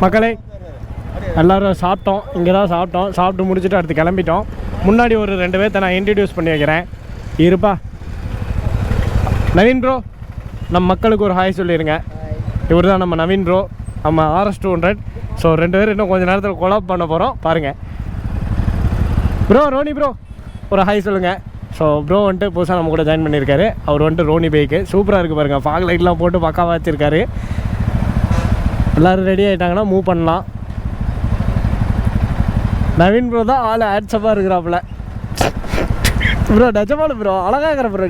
மக்களே எல்லோரும் சாப்பிட்டோம், இங்கே தான் சாப்பிட்டோம். சாப்பிட்டு முடிச்சுட்டு அடுத்து கிளம்பிட்டோம். முன்னாடி ஒரு 2 பேர்த்த நான் இன்ட்ரடியூஸ் பண்ணி வைக்கிறேன். இருப்பா நவீன் ப்ரோ, நம்ம மக்களுக்கு ஒரு ஹாய் சொல்லிடுங்க. இவர் தான் நம்ம நவீன் ப்ரோ, நம்ம RS200. ஸோ 2 பேர் இன்னும் கொஞ்சம் நேரத்தில் கொலாப் பண்ண போகிறோம் பாருங்கள். ப்ரோ ரோனி ப்ரோ ஒரு ஹாய் சொல்லுங்கள். ஸோ ப்ரோ வந்துட்டு புதுசாக நம்ம கூட ஜாயின் பண்ணியிருக்காரு. அவர் வந்துட்டு ரோனி பைக்கு சூப்பராக இருக்குது பாருங்கள். ஃபாக் லைட்லாம் போட்டு பக்காவாக வச்சுருக்காரு. எல்லோரும் ரெடி ஆகிட்டாங்கன்னா மூவ் பண்ணலாம். நவீன் ப்ரோ தான் ஆள் ஆட்சப்பாக இருக்கிறாப்புல. ப்ரோ நிஜமாலு ப்ரோ அழகாகிற ப்ரோ,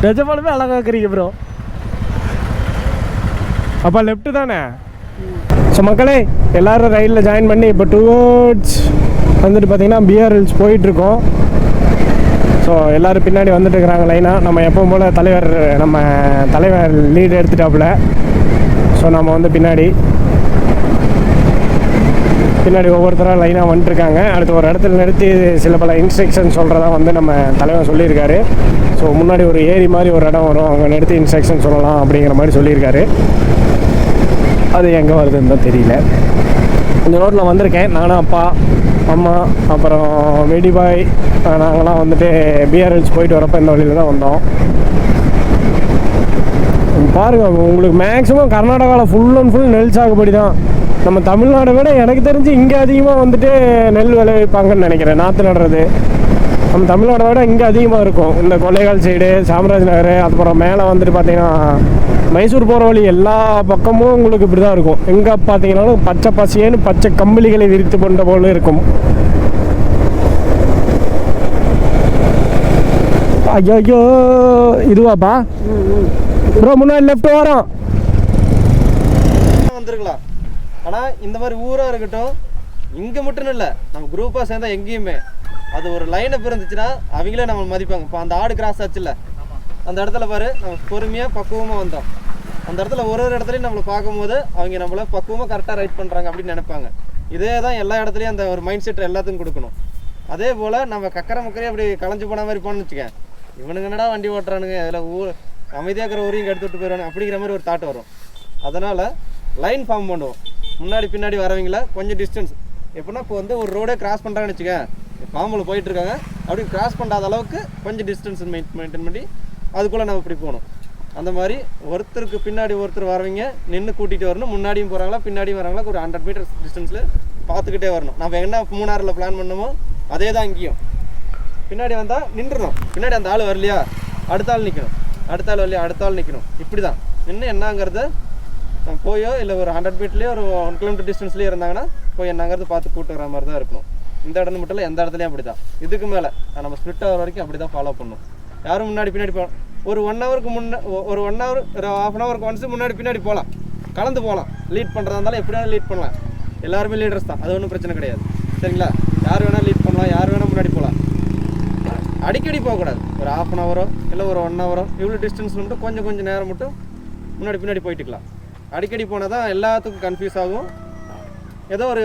நிஜமாலுமே அழகாக்குறீங்க ப்ரோ. அப்போ லெஃப்ட்டு தானே? ஸோ மக்களே எல்லோரும் ரைடில் ஜாயின் பண்ணி இப்போ டுவர்ட்ஸ் வந்துட்டு பார்த்திங்கன்னா பிஆர் ஹில்ஸ் போயிட்டுருக்கோம். ஸோ எல்லோரும் பின்னாடி வந்துட்டு இருக்கிறாங்க லைனாக. நம்ம எப்பவும் போல் நம்ம தலைவர் லீடு எடுத்துட்டாப்புல. ஸோ நம்ம வந்து பின்னாடி ஒவ்வொருத்தராக லைனாக வந்துட்டுருக்காங்க. அடுத்து ஒரு இடத்துல நிறுத்தி சில பல இன்ஸ்ட்ரக்ஷன் சொல்கிறதா வந்து நம்ம தலைவர் சொல்லியிருக்காரு. ஸோ முன்னாடி ஒரு ஏரி மாதிரி ஒரு இடம் வரும், அங்கே நிறுத்தி இன்ஸ்ட்ரக்ஷன் சொல்லலாம் அப்படிங்கிற மாதிரி சொல்லியிருக்காரு. அது எங்கே வருதுன்னு தான் தெரியல. இந்த ரோட்டில் வந்திருக்கேன் நானும், அப்பா, அம்மா, அப்புறம் வெடிபாய். நாங்களாம் வந்துட்டு பிஆர் ஹில்ஸ் போயிட்டு வரப்போ இந்த வழியில் தான் வந்தோம். பாருங்கள், உங்களுக்கு மேக்ஸிமம் கர்நாடகாவில் ஃபுல் அண்ட் ஃபுல் நெல் சாகுபடி தான். நம்ம தமிழ்நாடை விட எனக்கு தெரிஞ்சு இங்கே அதிகமாக வந்துட்டு நெல் விளைவிப்பாங்கன்னு நினைக்கிறேன். நாற்று நடுறது நம்ம தமிழ்நாடை விட இங்கே அதிகமாக இருக்கும். இந்த கொல்லைகால் சைடு, சாம்ராஜ் நகர், அப்புறம் மேலே வந்துட்டு பார்த்திங்கன்னா மைசூர் போகிற வழி எல்லா பக்கமும் உங்களுக்கு இப்படி தான் இருக்கும். எங்கே பார்த்தீங்கன்னாலும் பச்சை பசியேன்னு பச்சை கம்பளிகளை விரித்து கொண்ட போல இருக்கும். ஐயோ இதுவாப்பா ப்ரோ, முன்னாடி லெஃப்ட் வரோம் வந்துருக்கலாம். ஆனால் இந்த மாதிரி ஊராக இருக்கட்டும், இங்கே மட்டும் இல்லை, நம்ம குரூப்பாக சேர்ந்தா எங்கேயுமே அது ஒரு லைனை பிறந்துச்சுன்னா அவங்களே நம்ம மதிப்பாங்க. இப்போ அந்த ஆடு கிராஸ் ஆச்சுல்ல, அந்த இடத்துல பாரு நம்ம பொறுமையாக பக்குவமாக வந்தோம். அந்த இடத்துல ஒரு இடத்துலையும் நம்மளை பார்க்கும்போது அவங்க நம்மளை பக்குவமாக கரெக்டாக ரைட் பண்ணுறாங்க அப்படின்னு நினைப்பாங்க. இதே தான் எல்லா இடத்துலையும் அந்த ஒரு மைண்ட் செட் எல்லாத்துக்கும் கொடுக்கணும். அதே போல் நம்ம கக்கரை முக்கரையும் அப்படி களைஞ்சு போன மாதிரி போனோம்னு வச்சுக்கேன், இவனுங்க என்னடா வண்டி ஓட்டுறானுங்க, அதில் ஊர் அமைதியாக இருக்கிற ஊரையும் எடுத்து விட்டு போயிடுவானு அப்படிங்கிற மாதிரி ஒரு தாட் வரும். அதனால் லைன் ஃபார்ம் பண்ணுவோம். முன்னாடி பின்னாடி வரவங்கள கொஞ்சம் டிஸ்டன்ஸ் எப்படின்னா, இப்போ வந்து ஒரு ரோடே கிராஸ் பண்ணுறாங்கன்னு வச்சுக்கேன், ஃபார்மில் போயிட்டுருக்காங்க, அப்படி கிராஸ் பண்ணாத அளவுக்கு கொஞ்சம் டிஸ்டன்ஸ் மெயின்டைன் பண்ணி அதுக்குள்ளே நம்ம இப்படி போகணும். அந்த மாதிரி ஒருத்தருக்கு பின்னாடி ஒருத்தர் வரவங்க நின்று கூட்டிகிட்டு வரணும். முன்னாடியும் போகிறாங்களா பின்னாடியும் வராங்களா ஒரு 100 மீட்டர் டிஸ்டன்ஸில் பார்த்துக்கிட்டே வரணும். நம்ம என்ன மூணாறில் பிளான் பண்ணமோ அதே தான் இங்கேயும். பின்னாடி வந்தால் நின்றுணும், பின்னாடி அந்த ஆள் வரலையா அடுத்த ஆள் நிற்கணும், அடுத்த ஆள் வரலையா அடுத்த ஆள் நிற்கணும். இப்படி தான் நின்று என்னங்கிறத நம்ம போயோ இல்லை ஒரு 100 மீட்டர்லேயோ ஒரு 1 கிலோமீட்டர் டிஸ்டன்ஸ்லேயே இருந்தாங்கன்னா போய் என்னங்கிறது பார்த்து கூட்டு வர மாதிரி தான் இருக்கணும். இந்த இடம் மட்டும் இல்லை, எந்த இடத்துலையும் அப்படி தான். இதுக்கு மேலே நம்ம ஸ்ப்ளிட் ஆகிற வரைக்கும் அப்படி தான் ஃபாலோ பண்ணணும். யாரும் முன்னாடி பின்னாடி போகலாம். ஒரு 1 ஹவருக்கு ஒரு 1 ஹவர் ஒரு ½ ஹவருக்கு ஒன்ஸ் முன்னாடி பின்னாடி போகலாம், கலந்து போகலாம். லீட் பண்ணுறதா இருந்தாலும் எப்படியாவது லீட் பண்ணலாம். எல்லாருமே லீடர்ஸ் தான், அது ஒன்றும் பிரச்சனை கிடையாது. சரிங்களா? யார் வேணால் லீட் பண்ணலாம், யார் வேணால் முன்னாடி போகலாம். அடிக்கடி போகக்கூடாது. ஒரு ½ ஹவரோ இல்லை ஒரு 1 ஹவரோ இவ்வளோ டிஸ்டன்ஸ் மட்டும் கொஞ்சம் நேரம் மட்டும் முன்னாடி பின்னாடி போயிட்டுக்கலாம். அடிக்கடி போனால் தான் எல்லாத்துக்கும் கன்ஃபியூஸ் ஆகும், ஏதோ ஒரு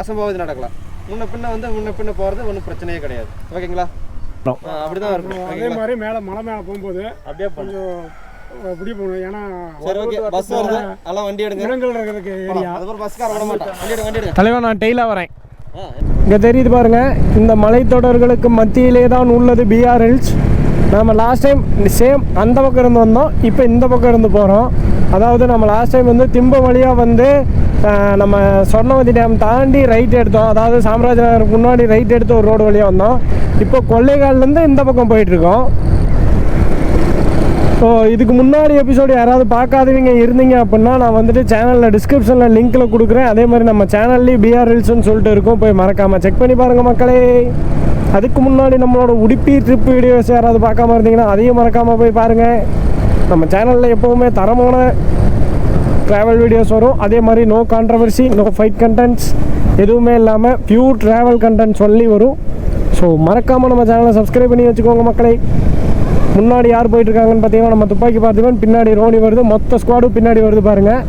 அசம்பாவிதம் நடக்கலாம். முன்ன பின்ன போகிறது ஒன்றும் பிரச்சனையே கிடையாது. ஓகேங்களா? அப்படிதான் இருக்கும். அதே மாதிரி மேலே மலை மேலே போகும்போது அப்படியே கொஞ்சம் அப்படி போகணும். ஏன்னா சரி ஓகே, பஸ் வருது, எல்லாம் வண்டி எடுங்க. இடங்கள் இருக்கிறதுக்கு ஏரியா, அதுக்கப்புறம் பஸ்கார விட மாட்டேன். வண்டி எடுங்க தலைவா. நான் டெய்லாக வரேன். இங்கே தெரியுது பாருங்கள், இந்த மலைத்தொடர்களுக்கு மத்தியிலே தான் உள்ளது பிஆர் ஹில்ஸ். நம்ம லாஸ்ட் டைம் சேம் அந்த பக்கம் இருந்து வந்தோம், இப்போ இந்த பக்கம் இருந்து போகிறோம். அதாவது நம்ம லாஸ்ட் டைம் வந்து திம்ப வழியாக வந்து நம்ம சொர்ணவதி டேம் தாண்டி ரைட் எடுத்தோம். அதாவது சாம்ராஜ் நகருக்கு முன்னாடி ரைட் எடுத்து ஒரு ரோடு வழியாக வந்தோம். இப்போ கொள்ளைகால்லேருந்து இந்த பக்கம் போயிட்டுருக்கோம். ஸோ இதுக்கு முன்னாடி எபிசோடு யாராவது பார்க்காதவங்க இருந்தீங்க அப்படின்னா நான் வந்துட்டு சேனலில் டிஸ்கிரிப்ஷனில் லிங்க்கில் கொடுக்குறேன். அதே மாதிரி நம்ம சேனல்லேயும் பிஆர் ஹில்ஸ்னு சொல்லிட்டு இருக்கும், போய் மறக்காமல் செக் பண்ணி பாருங்கள் மக்களே. அதுக்கு முன்னாடி நம்மளோட உடுப்பி ட்ரிப் வீடியோஸ் யாராவது பார்க்காம இருந்தீங்கன்னா அதையும் மறக்காமல் போய் பாருங்கள். நம்ம சேனலில் எப்போவுமே தரமான ட்ராவல் வீடியோஸ் வரும். அதே மாதிரி no controversy, no fight contents எதுவுமே இல்லாமல் பியூர் ட்ராவல் கண்டென்ட்ஸ் சொல்லி வரும். ஸோ மறக்காமல் நம்ம சேனலை சப்ஸ்கிரைப் பண்ணி வச்சுக்கோங்க மக்களே. முன்னாடி யார் போயிட்டுருக்காங்கன்னு பார்த்தீங்கன்னா நம்ம துப்பாக்கி பார்த்துக்கோன்னு பின்னாடி ரோனி வருது, மொத்த ஸ்குவாடும் பின்னாடி வருது பாருங்கள்.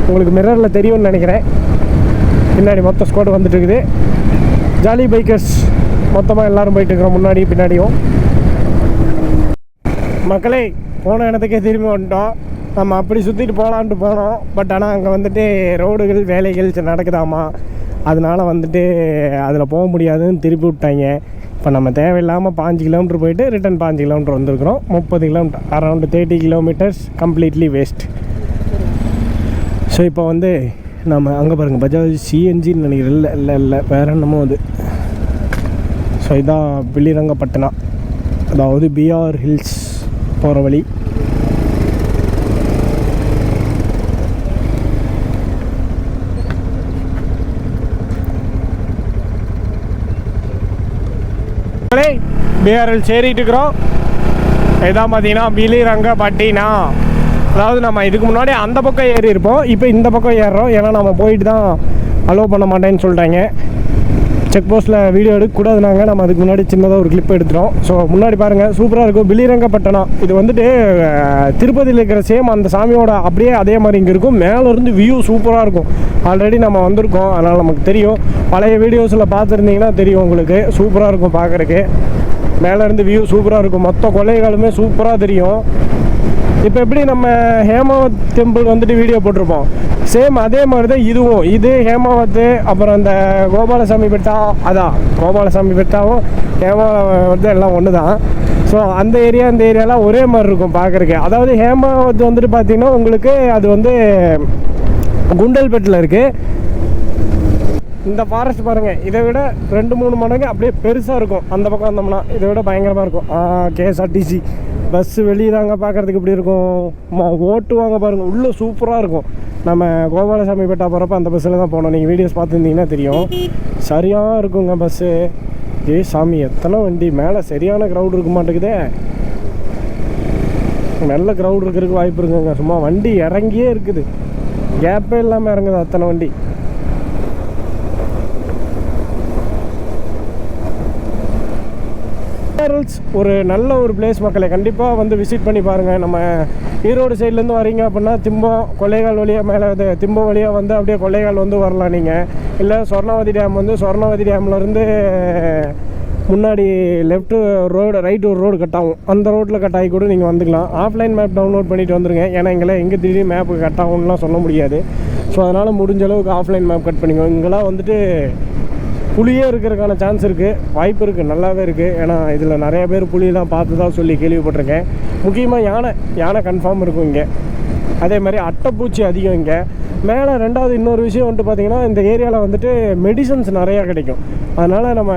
உங்களுக்கு மிரரில் தெரியும்னு நினைக்கிறேன். பின்னாடி மொத்த ஸ்குவாடு வந்துட்டு இருக்குது. ஜாலி பைக்கர்ஸ் மொத்தமாக எல்லோரும் போயிட்டுருக்குறோம் முன்னாடி பின்னாடியும். மக்களே போன இடத்துக்கே திரும்பி வந்துட்டோம். நம்ம அப்படி சுற்றிட்டு போகலான்ட்டு போனோம். பட் ஆனால் அங்கே வந்துட்டு ரோடுகள் வேலைகள் நடக்குதாமா, அதனால் வந்துட்டு அதில் போக முடியாதுன்னு திருப்பி விட்டாங்க. இப்போ நம்ம தேவையில்லாமல் 5 கிலோமீட்டர் போயிட்டு ரிட்டன் 5 கிலோமீட்டர் வந்திருக்கிறோம். 30 kilometre, around 30 kilometres completely waste. So இப்போ வந்து நம்ம அங்கே பாருங்கள், பஜாஜ் சிஎன்ஜின்னு நினைக்கிறேன். இல்லை வேறு என்னமோ அது. ஸோ இதான் பில்லிரங்கப்பட்டினம், அதாவது பிஆர் ஹில்ஸ் போகிற வழி. பிஆர்எல் சேரிட்டு இருக்கிறோம். இதான் பார்த்தீங்கன்னா பில்லிரங்கப்பட்டினம். அதாவது நம்ம இதுக்கு முன்னாடி அந்த பக்கம் ஏறி இருப்போம், இப்போ இந்த பக்கம் ஏறுறோம். ஏன்னா நம்ம போயிட்டு தான் அலோவ் பண்ண மாட்டேன்னு சொல்லிட்டாங்க. செக் போஸ்ட்டில் வீடியோ எடுக்கக்கூடாதுனாங்க. நம்ம அதுக்கு முன்னாடி சின்னதாக ஒரு கிளிப் எடுத்துட்டோம். ஸோ முன்னாடி பாருங்கள், சூப்பராக இருக்கும் பில்லிரங்கப்பட்டினம். இது வந்துட்டு திருப்பதியில் இருக்கிற சேம் அந்த சாமியோட அப்படியே அதே மாதிரி இங்கே இருக்கும். மேலேருந்து வியூ சூப்பராக இருக்கும். ஆல்ரெடி நம்ம வந்திருக்கோம், அதனால் நமக்கு தெரியும். பழைய வீடியோஸில் பார்த்துருந்தீங்கன்னா தெரியும் உங்களுக்கு. சூப்பராக இருக்கும் பார்க்குறக்கு. மேலேருந்து வியூ சூப்பராக இருக்கும். மொத்த கொலைகளுமே சூப்பராக தெரியும். இப்போ எப்படி நம்ம ஹேமாவத் டெம்பிள் வந்துட்டு வீடியோ போட்டிருப்போம், சேம் அதே மாதிரி தான் இதுவும். இது ஹேமாவத், அப்புறம் அந்த கோபாலசாமி பெட்டா, அதான் கோபாலசாமி பெட்டாவும் ஹேமாவத் எல்லாம் ஒன்று தான். ஸோ அந்த ஏரியா இந்த ஏரியாலாம் ஒரே மாதிரி இருக்கும் பார்க்குறக்கு. அதாவது ஹேமாவத் வந்துட்டு பார்த்திங்கன்னா உங்களுக்கு அது வந்து குண்டல்பேட்டில் இருக்குது. இந்த ஃபாரஸ்ட் பாருங்கள், இதை விட 2-3 மடங்கு அப்படியே பெருசாக இருக்கும். அந்த பக்கம் வந்தோம்னா இதை விட பயங்கரமாக இருக்கும். கேஎஸ்ஆர்டிசி பஸ்ஸு வெளியே தாங்க பார்க்குறதுக்கு இப்படி இருக்கும். ஓட்டுவாங்க பாருங்கள், உள்ளே சூப்பராக இருக்கும். நம்ம கோபாலசாமி பெட்டா போகிறப்ப அந்த பஸ்ஸில் தான் போனோம். நீங்கள் வீடியோஸ் பார்த்துருந்தீங்கன்னா தெரியும். சரியாக இருக்குங்க பஸ்ஸு. சாமி எத்தனை வண்டி, மேலே சரியான க்ரௌட் இருக்க மாட்டேங்குதே. நல்ல க்ரௌட் இருக்கிறதுக்கு வாய்ப்பு இருக்குங்க. சும்மா வண்டி இறங்கியே இருக்குது, கேப்பே இல்லாமல் இறங்குது அத்தனை வண்டி. ஒரு நல்ல ஒரு பிளேஸ் மக்களை, கண்டிப்பாக வந்து விசிட் பண்ணி பாருங்கள். நம்ம ஈரோடு சைட்லேருந்து வரீங்க அப்படின்னா திம்பம் கொள்ளைகால் வழியாக மேலே திம்பம் வழியாக வந்து அப்படியே கொள்ளைகால் வந்து வரலாம் நீங்கள். இல்லை சொர்ணாவதி டேம் வந்து சொர்ணாவதி டேம்லேருந்து முன்னாடி லெஃப்ட்டு ரோடு ரைட் ஒரு ரோடு கட் ஆகும், அந்த ரோட்டில் கட் ஆகி கூட நீங்கள் வந்துக்கலாம். ஆஃப்லைன் மேப் டவுன்லோட் பண்ணிவிட்டு வந்துடுங்க. ஏன்னா எங்கே திடீர்னு மேப்பு கட் ஆகும்லாம் சொல்ல முடியாது. ஸோ அதனால் முடிஞ்ச அளவுக்கு ஆஃப்லைன் மேப் கட் பண்ணிக்கோ. இங்கெல்லாம் வந்துட்டு புளியே இருக்கிறதுக்கான சான்ஸ் இருக்குது, வாய்ப்பு இருக்குது, நல்லாவே இருக்குது. ஏன்னா இதில் நிறைய பேர் புளியெலாம் பார்த்து தான் சொல்லி கேள்விப்பட்டிருக்கேன். முக்கியமாக யானை கன்ஃபார்ம் இருக்கும் இங்கே. அதே மாதிரி அட்டைப்பூச்சி அதிகம் இங்கே. மேலே ரெண்டாவது இன்னொரு விஷயம் வந்துட்டு பார்த்திங்கன்னா, இந்த ஏரியாவில் வந்துட்டு மெடிசன்ஸ் நிறையா கிடைக்கும். அதனால் நம்ம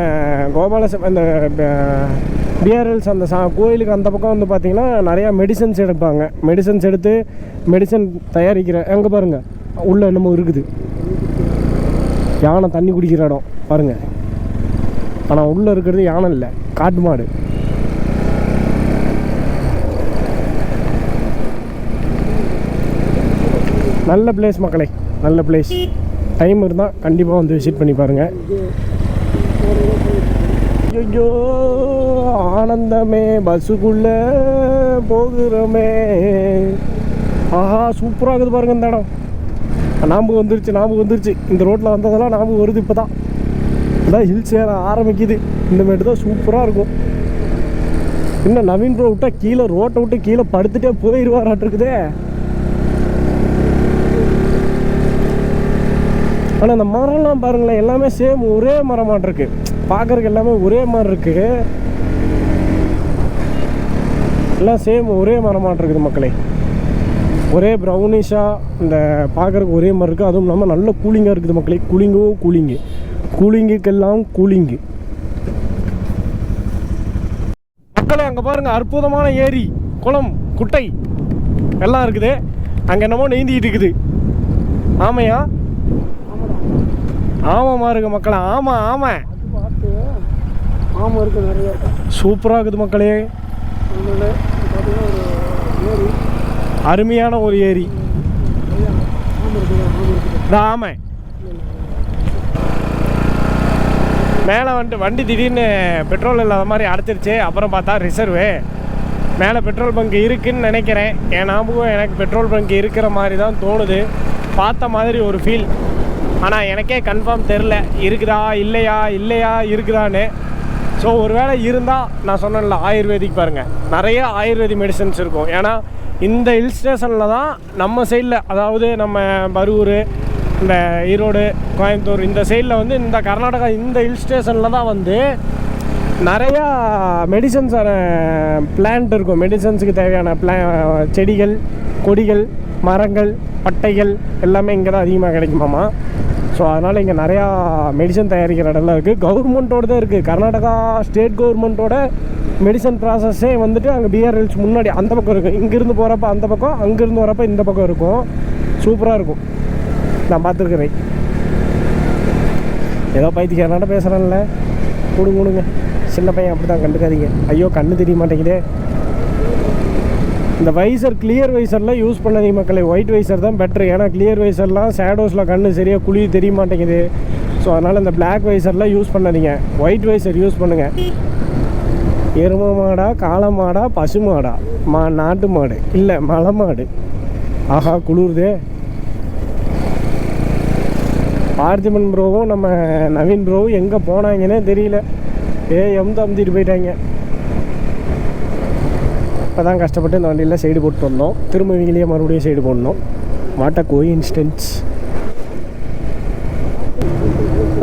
அந்த பிஆர்எல்ஸ் அந்த கோயிலுக்கு அந்த பக்கம் வந்து பார்த்திங்கன்னா நிறையா மெடிசன்ஸ் எடுப்பாங்க. மெடிசன்ஸ் எடுத்து மெடிசன் தயாரிக்கிற எங்கே பாருங்கள் உள்ளே என்னமோ இருக்குது, யானை தண்ணி குடிக்கிற இடம் பாருங்கள். ஆனால் உள்ளே இருக்கிறது யானை இல்லை, காட்டு மாடு. நல்ல பிளேஸ் மக்களே, நல்ல பிளேஸ். டைம் இருந்தால் கண்டிப்பாக வந்து விசிட் பண்ணி பாருங்கள். ஐயோ ஆனந்தமே, பஸ்ஸுக்குள்ளே போகிறோமே. ஆஹா சூப்பராக இருக்குது பாருங்கள் இந்த இடம். ஞாபகம் வந்துருச்சு. இந்த ரோட்டில் வந்ததெல்லாம் ஞாபகம் வருது. இப்போ தான் அதான் ஹில்ஸ் ஏற ஆரம்பிக்குது. இந்தமாரி தான் சூப்பராக இருக்கும். இன்னும் நவீன் ப்ரோ விட்டால் கீழே ரோட்டை விட்டு கீழே படுத்துகிட்டே போயிடுவாராட்டிருக்குதே. ஆனால் இந்த மரம்லாம் பாருங்களேன், எல்லாமே சேம் ஒரே மரமாட்டு இருக்கு. பார்க்குறதுக்கு எல்லாமே ஒரே மாதிரி இருக்குது. எல்லாம் சேம் ஒரே மரமாட்டு இருக்குது மக்களே. ஒரே ப்ரௌனிஷாக இந்த பார்க்குறதுக்கு ஒரே மாதிரி இருக்குது. அதுவும் இல்லாமல் நல்ல கூலிங்காக இருக்குது மக்களே. கூலிங்குக்கெல்லாம் கூலிங்கு மக்களே. அங்கே பாருங்கள், அற்புதமான ஏரி, குளம், குட்டை எல்லாம் இருக்குது. அங்கே என்னமோ நீந்திக்கிட்டு இருக்குது. ஆமையா? ஆமாம்மா இருக்குது மக்களே. ஆமாம் இருக்குது நிறைய. சூப்பராக இருக்குது மக்களே. அருமையான ஒரு ஏரி. ஆமை மேலே வந்துட்டு வண்டி திடீர்னு பெட்ரோல் இல்லாத மாதிரி அடைச்சிருச்சு. அப்புறம் பார்த்தா ரிசர்வு மேலே பெட்ரோல் பங்க் இருக்குதுன்னு நினைக்கிறேன். என் ஞாபகம் எனக்கு பெட்ரோல் பங்க் இருக்கிற மாதிரி தான் தோணுது. பார்த்த மாதிரி ஒரு ஃபீல். ஆனால் எனக்கே கன்ஃபார்ம் தெரில இருக்குதா இல்லையா இருக்குதான்னு. ஸோ ஒரு வேளை இருந்தால் நான் சொன்னேன்ல ஆயுர்வேதிக் பாருங்கள், நிறைய ஆயுர்வேதிக் மெடிசன்ஸ் இருக்கும். ஏன்னா இந்த ஹில் ஸ்டேஷனில் தான் நம்ம சைடில், அதாவது நம்ம பரூர், இந்த ஈரோடு, கோயம்புத்தூர் இந்த சைடில் வந்து இந்த கர்நாடகா இந்த ஹில் ஸ்டேஷனில் தான் வந்து நிறையா மெடிசன்ஸான பிளான்ட் இருக்கும். மெடிசன்ஸுக்கு தேவையான செடிகள், கொடிகள், மரங்கள், பட்டைகள் எல்லாமே இங்கே தான் அதிகமாக கிடைக்குமாமா. ஸோ அதனால் இங்கே நிறையா மெடிசன் தயாரிக்கிற இடம்லாம் இருக்குது. கவர்மெண்ட்டோடு தான் இருக்குது. கர்நாடகா ஸ்டேட் கவர்மெண்ட்டோட மெடிசன் ப்ராசஸ்ஸே வந்துட்டு அங்கே பிஆர் ஹில்ஸ் முன்னாடி அந்த பக்கம் இருக்கும். இங்கேருந்து போகிறப்ப அந்த பக்கம், அங்கேருந்து வரப்போ இந்த பக்கம் இருக்கும். சூப்பராக இருக்கும். நான் பார்த்துருக்குறேன். ஏதோ பைத்தியக்காரனாட்ட பேசுகிறேன்ல, கொடுங்க. சின்ன பையன் அப்படி தான், கண்டுக்காதீங்க. ஐயோ கண்ணு தெரிய மாட்டேங்குதே. இந்த வைசர் கிளியர் வைசர்லாம் யூஸ் பண்ணாதீங்க மக்களே. ஒயிட் வைசர் தான் பெட்ரு. ஏன்னா கிளியர் வைசர்லாம் ஷேடோஸில் கண்ணு சரியாக குழி தெரிய மாட்டேங்குது. ஸோ அதனால் இந்த பிளாக் வைசர்லாம் யூஸ் பண்ணாதீங்க. ஒயிட் வைசர் யூஸ் பண்ணுங்கள். எரும மாடா, காளை மாடா, பசு மாடா, நாட்டு மாடு இல்லை மலை மாடு. ஆஹா குளிருதே. பார்த்திபன் ப்ரோவும் நம்ம நவீன் ப்ரோவும் எங்கே போனாங்கன்னே தெரியல. அமுத்திட்டு போயிட்டாங்க. இப்போ தான் கஷ்டப்பட்டு இந்த வண்டியில் சைடு போட்டு வந்தோம். திரும்ப இவங்களையே மறுபடியும் சைடு போடணும். What a coincidence.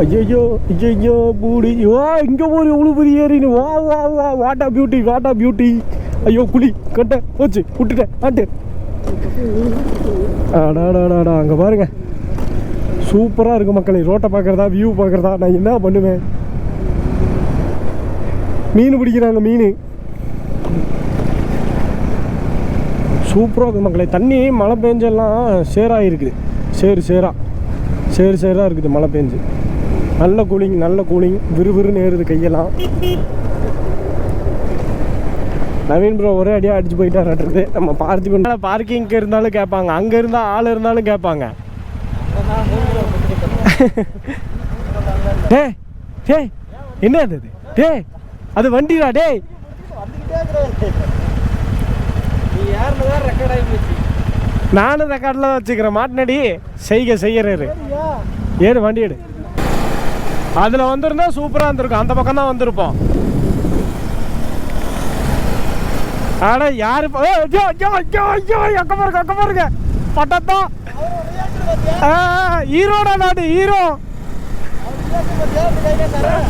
ஐயோ பூடி வா, இங்கே போய் எவ்வளோ பெரிய ஏறினு வா வா வா. What a beauty. ஐயோ குழி கட்ட போச்சு, விட்டுட்டேன் ஆட்டு. ஆடாடாடாடா அங்கே பாருங்க, சூப்பராக இருக்குது மக்களே. ரோட்டை பார்க்குறதா, வியூ பார்க்குறதா, நான் என்ன பண்ணுவேன். மீன் பிடிக்கிறாங்க, மீன் சூப்பராக இருக்குது மக்களே. தண்ணி மழை பெஞ்செல்லாம் சேராக இருக்குது. சேராக இருக்குது மழை பெஞ்சு. நல்ல கூலிங் விறுவிறுன்னு ஏறுது கையெல்லாம். நவீன் ப்ரோ ஒரே அடியாக அடிச்சு போயிட்டாருன்றது. நம்ம பார்க்கிங்க்கு இருந்தாலும் கேட்பாங்க, அங்கே இருந்தால் ஆள் இருந்தாலும் கேட்பாங்க. டேய் என்ன அது? டேய் அது வண்டிடா. டேய் நானும் ரெக்கார்டில் தான் வச்சுக்கிறேன். மாட்டினடி செய்கிறாரு. ஏறு வண்டி எடு. அதில் வந்திருந்தா சூப்பராக இருந்திருக்கும். அந்த பக்கம் தான் வந்திருப்போம். ஆட யாரு அக்க பாருங்க பட்டத்தான். ஈரோடா நாடு, ஈரோ.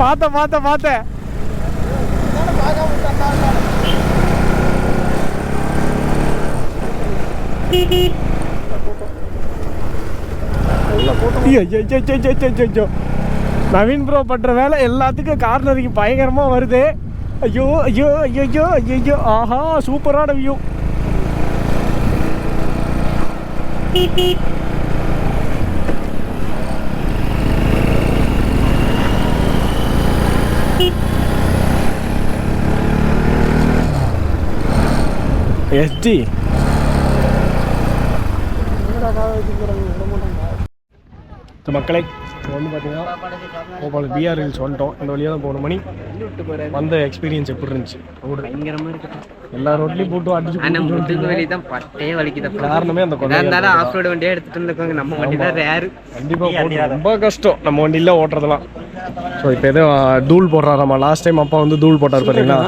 பார்த்தேன். நவீன் ப்ரோ பண்ற வேலை எல்லாத்துக்கும் கார்னருக்கு பயங்கரமா வருது. ஐயோ ஆஹா சூப்பரான வியூ. எஸ்டி மக்களை வந்து பார்த்தீங்கன்னா பிஆர் ஹில்ஸ் வந்துட்டோம். இந்த வழியாக தான் 3 மணி வந்த எக்ஸ்பீரியன்ஸ் எப்படி இருந்துச்சு? பயங்கரமா இருக்கு. எல்லா ரோட்லையும் போட்டு அடிச்சு வெளியே தான் பட்டையே வலிக்குது. காரணமே அந்த ஆஃப் ரோடு வண்டியாக எடுத்துட்டு இருந்துக்கோங்க. நம்ம வண்டி தான் ரேரு. கண்டிப்பாக ரொம்ப கஷ்டம் நம்ம வண்டியில் ஓட்டுறதுலாம். ஸோ இப்போ எதோ தூள் போடுறாராம்மா. லாஸ்ட் டைம் அப்பா வந்து தூள் போட்டார் பார்த்தீங்கன்னா.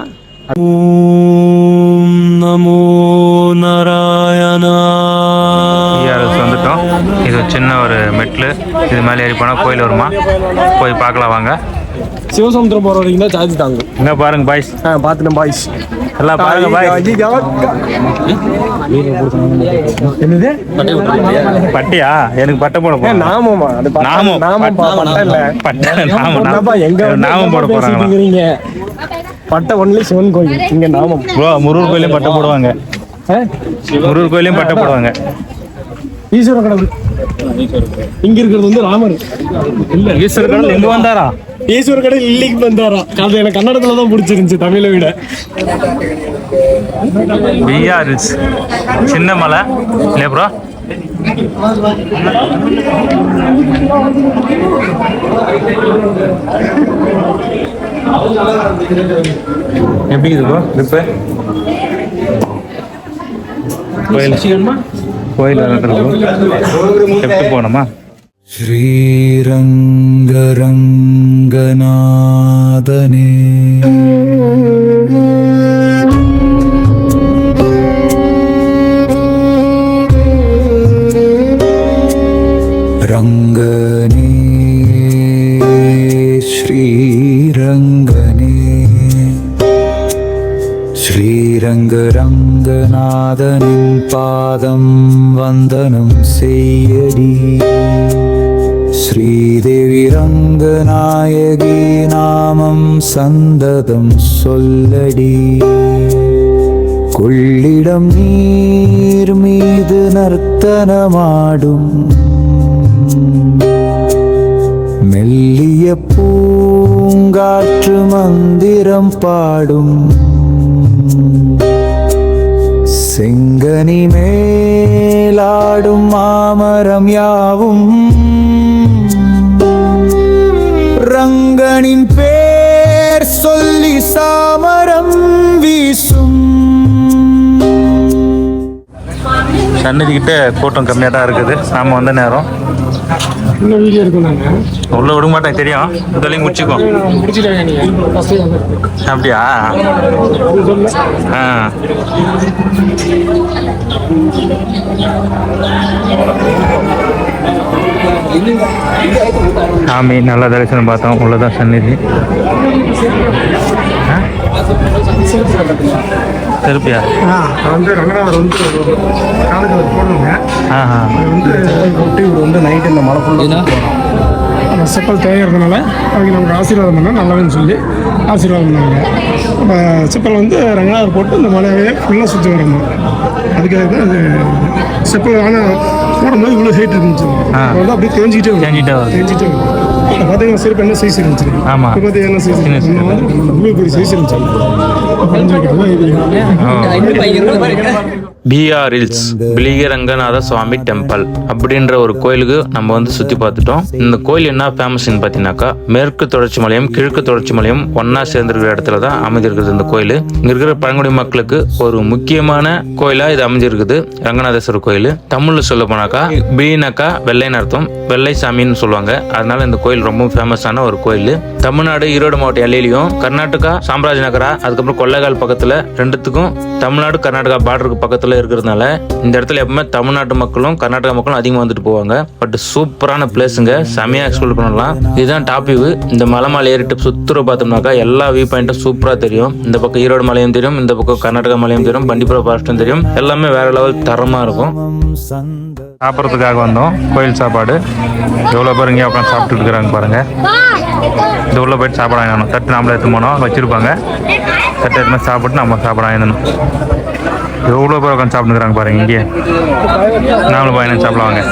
ஓம் நமோ நாராயணா. வந்துட்டோம். இது சின்ன ஒரு மெட்லு. இது மேலே ஏறி போனால் கோயில் வருமா, போய் பார்க்கலாம் வாங்க. சிவசமுத்திரம் போகிற வரைக்கும் தான் சார்ஜ் தாங்க. இங்கே பாருங்க பாய்ஸ். பார்த்துட்டேன் பாய்ஸ். எல்லாம் பாருங்க பாய். என்னது பட்டியா? எனக்கு பட்டை போட போறேன். நாமமா? நாமம் போட போறாங்க. பட்டை ஒன்லி சிவன் கோயில். இங்க நாமம் ப்ரோ. முருகர் கோயிலையும் பட்டை போடுவாங்க. முருகர் கோயிலையும் பட்டை போடுவாங்க. ஈஸ்வரர் கடவுள் இங்க இருக்கிறது வந்து ராமர் இல்ல. ஈஸ்வரர் கடவுள் எங்க வந்தாரா? ஈஸ்வரர் கடவுள் இல்லைக்கு வந்தாரா? அது எனக்கு கன்னடத்துல தான் பிடிச்சிருந்துச்சு, தமிழை விட. பிஆர் ஹில்ஸ் சின்ன மலை இல்லையா ப்ரோ? எப்படி இது ப்ரோ ட்ரிப்பு? கோயில் எப்படி போனோமா? ஸ்ரீரங்கரங்கநாதனே ரங்கனே ஸ்ரீரங்கனே ஸ்ரீரங்க ரங்கநாதனின் பாதம் வந்தனம் செய்யடி ஸ்ரீதேவி ரங்கநாயகி நாமம் சந்ததம் சொல்லடி கொள்ளிடம் நீர் மீது நர்த்தனமாடும் மெல்லிய பூங்காற்று மந்திரம் பாடும் செங்கனி மேலாடும் மாமரம் யாவும் ரங்கனின் பேர் சொல்லி சாமரம் வீசும். சன்னதிக்கிட்ட கூட்டம் கம்மியாக தான் இருக்குது. நாம் வந்த நேரம் இன்னும் வீடியோ இருக்கும் நாங்கள் உள்ள விட மாட்டேன் தெரியும். முதலையும் முடிச்சுக்கோ. முடிச்சிட்டாங்க நீங்கள் ஃபஸ்ட்டு வந்து அப்படியா? ஆ சாமி நல்லா தரிசனம் பார்த்தோம். உள்ளதான் சந்நிதி. திருப்பியா? வந்து ரங்கநாதர் வந்து காலத்தில் போடணுங்க. அது வந்து ஒட்டி இவர் வந்து நைட்டு இந்த மழை ஃபுல்லாக அந்த செப்பல் தேங்கிறதுனால அவங்க நமக்கு ஆசீர்வாதம் பண்ணால் நல்லதுன்னு சொல்லி ஆசீர்வாதம் பண்ணாங்க. இப்போ செப்பல் வந்து ரங்கநாதர் போட்டு இந்த மலையாவே ஃபுல்லாக சுற்றி வரணும். அதுக்காக தான் அது செப்பல் ஆனால் போடும்போது இவ்வளோ ஹைட் இருந்துச்சு. வந்து அப்படியே தேஞ்சிக்கிட்டே தேஞ்சிட்டே வரும். இப்போ பார்த்தீங்கன்னா சிறப்பு என்ன சைஸ் இருந்துச்சு. ஆமாம். இப்போ பார்த்தீங்கன்னா என்ன சைஸ் இவ்வளோ பெரிய சைஸ் இருந்துச்சு. பிஆர் ஹில்ஸ் பிலிகரங்கநாத சுவாமி டெம்பிள் அப்படின்ற ஒரு கோயிலுக்கு நம்ம வந்து சுற்றி பார்த்துட்டோம். இந்த கோயில் என்ன ஃபேமஸ்ன்னு பார்த்தீங்கன்னாக்கா மேற்கு தொடர்ச்சி மலையும் கிழக்கு தொடர்ச்சி மலையும் ஒன்றா சேர்ந்துருக்கிற இடத்துல தான் அமைஞ்சிருக்குது இந்த கோயில். இங்கே இருக்கிற பழங்குடி மக்களுக்கு ஒரு முக்கியமான கோயிலாக இது அமைஞ்சிருக்குது ரங்கநாதேஸ்வரர் கோயில். தமிழில் சொல்ல போனாக்கா பிலினாக்கா வெள்ளைன்னு அர்த்தம், வெள்ளை சாமின்னு சொல்லுவாங்க. அதனால இந்த கோயில் ரொம்ப ஃபேமஸான ஒரு கோயில். தமிழ்நாடு ஈரோடு மாவட்ட எல்லையிலையும் கர்நாடகா சாம்ராஜ் நகரா அதுக்கப்புறம் கொள்ளைகால் பக்கத்தில் ரெண்டுத்துக்கும் தமிழ்நாடு கர்நாடகா பார்டருக்கு பக்கத்தில் இருக்கிறதுனால இந்த இடத்துல எப்பவுமே தமிழ்நாட்டு மக்களும் கர்நாடகா மக்களும் அதிகமாக வந்துட்டு போவாங்க. பட் சூப்பரான பிளேஸுங்க, செமையாக எக்ஸ்ப்ளோர் பண்ணலாம். இதுதான் டாப் வியூ. இந்த மலை ஏறிட்டு சுற்றுற பார்த்தோம்னாக்கா எல்லா வியூ பாயிண்ட்டும் சூப்பராக தெரியும். இந்த பக்கம் ஈரோடு மலையும் தெரியும், இந்த பக்கம் கர்நாடகா மலையும் தெரியும், பண்டிப்புரா ஃபாரஸ்ட்டும் தெரியும். எல்லாமே வேற லெவல் தரமாக இருக்கும். சாப்பிட்றதுக்காக வந்தோம். கோயில் சாப்பாடு எவ்வளோ பேர் இங்கே உட்காந்து சாப்பிட்டு இருக்கிறாங்க பாருங்க. இந்த உள்ள போயிட்டு சாப்பிட வாங்கணும். தட்டு நாமளே எடுத்து போனோம் வச்சிருப்பாங்க. தட்டு எடுத்து சாப்பிட்டு நம்ம சாப்பிட வாங்கணும். எவ்வளோ பேர் உட்காந்து சாப்பிட்டுக்கிறாங்க பாருங்க. இங்கே நாமளும் வாங்கி சாப்பிடுவாங்க.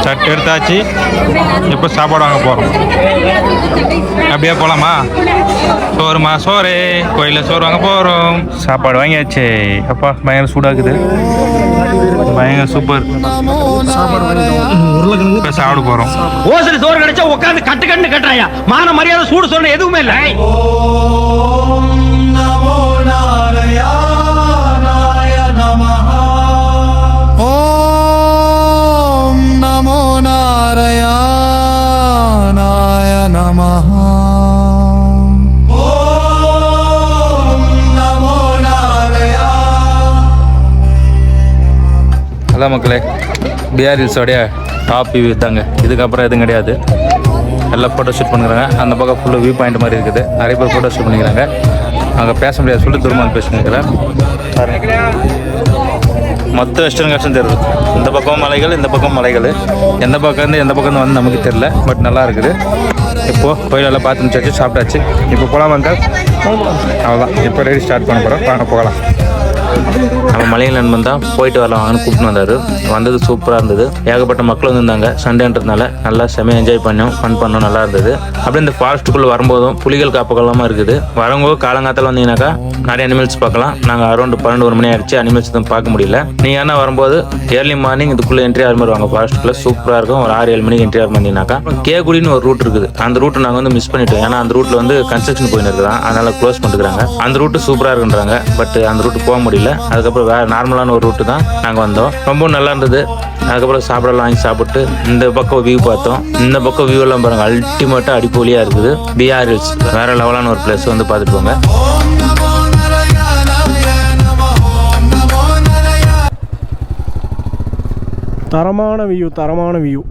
சட்டு எடுத்தாச்சு. இப்போ சாப்பாடு வாங்க போகிறோம். அப்படியே போகலாமா? சோறுமா சோறு கோயிலில் சோறு வாங்க போகிறோம். சாப்பாடு வாங்கியாச்சு. அப்பா பயங்கர சூடாக்குது, பயங்கர சூப்பர். இப்போ சாப்பிட போகிறோம். ஓசரி சோறு கிடைச்சா உட்காந்து கட்டு கட்டுறாயா? மான மரியாதை சூடு சொல்ல எதுவுமே இல்லை. அதான் மக்களே, பிஆர் ஹில்ஸோடைய டாப் வியூ தாங்க. இதுக்கப்புறம் எதுவும் கிடையாது. எல்லாம் ஃபோட்டோ ஷூட் பண்ணுறாங்க. அந்த பக்கம் ஃபுல்லாக வியூ பாயிண்ட் மாதிரி இருக்குது. நிறைய பேர் ஃபோட்டோ ஷூட் பண்ணிக்கிறாங்க. அங்கே பேச முடியாது சொல்லிட்டு தூரமாக பேசினுக்கிறேன். மொத்த வெஸ்டர்ன் காட்டும் தெரியுது. இந்த பக்கம் மலைகள், இந்த பக்கம் மலைகள். எந்த பக்கம் எந்த பக்கம் வந்து நமக்கு தெரியல. பட் நல்லா இருக்குது. இப்போது கோயிலெல்லாம் பார்த்து முடிச்சாச்சு, சாப்பிட்டாச்சு. இப்போ போகலாம் அங்கே. அவ்வளோதான். இப்போ ரெடி ஸ்டார்ட் பண்ண போகிறோம். வாங்க போகலாம். நம்ம மலையில் நண்பன் தான் போயிட்டு வரலாம்னு கூப்பிட்டு வந்தார். வந்தது சூப்பராக இருந்தது. ஏகப்பட்ட மக்கள் வந்துருந்தாங்க. சண்டேன்றதுனால நல்லா செமையாக என்ஜாய் பண்ணோம், ஃபன் பண்ணோம், நல்லா இருந்தது. அப்படியே இந்த ஃபாரஸ்ட்டுக்குள்ளே வரும்போதும் புலிகள் காப்பகமாக இருக்குது. வரவங்க காலங்காலத்தில் வந்தீங்கன்னாக்கா நிறைய அனிமல்ஸ் பார்க்கலாம். நாங்கள் அரௌண்ட் 12 மணி ஆயிடுச்சு, அனிமல்ஸ் எதுவும் பார்க்க முடியல. நீங்கள் என்ன வரும்போது ஏர்லி மார்னிங் இதுக்குள்ளே என்ட்ரி ஆகிற மாதிரி வாங்க. ஃபாரஸ்ட்டுக்குள்ளே சூப்பராக இருக்கும். ஒரு 6-7 மணிக்கு என்ட்ரி ஆகிற வந்தீங்கன்னாக்கா கேகுடின்னு ஒரு ரூட் இருக்குது. அந்த ரூட்டு நாங்கள் வந்து மிஸ் பண்ணிட்டோம். ஏன்னா அந்த ரூட்டில் வந்து கன்ஸ்ட்ரக்ஷன் போயின்னு இருக்குதான், அதனால் க்ளோஸ் பண்ணிருக்காங்க. அந்த ரூட்டு சூப்பராக இருக்குன்றாங்க. பட் அந்த ரூட்டு போக முடியல. அதுக்கப்புறம் வேறு நார்மலான ஒரு ரூட்டு தான் நாங்கள் வந்தோம். ரொம்ப நல்லா இருந்தது. அதுக்கப்புறம் சாப்பிடலாம் வாங்கி சாப்பிட்டு இந்த பக்கம் வியூ பார்த்தோம். இந்த பக்கம் வியூ எல்லாம் பாருங்கள், அல்டிமேட்டாக அடிப்பொலியாக இருக்குது. பிஆர் ஹில்ஸ் வேறு லெவலான ஒரு பிளேஸ், வந்து பார்த்துட்டு போங்க. தரமான வியூ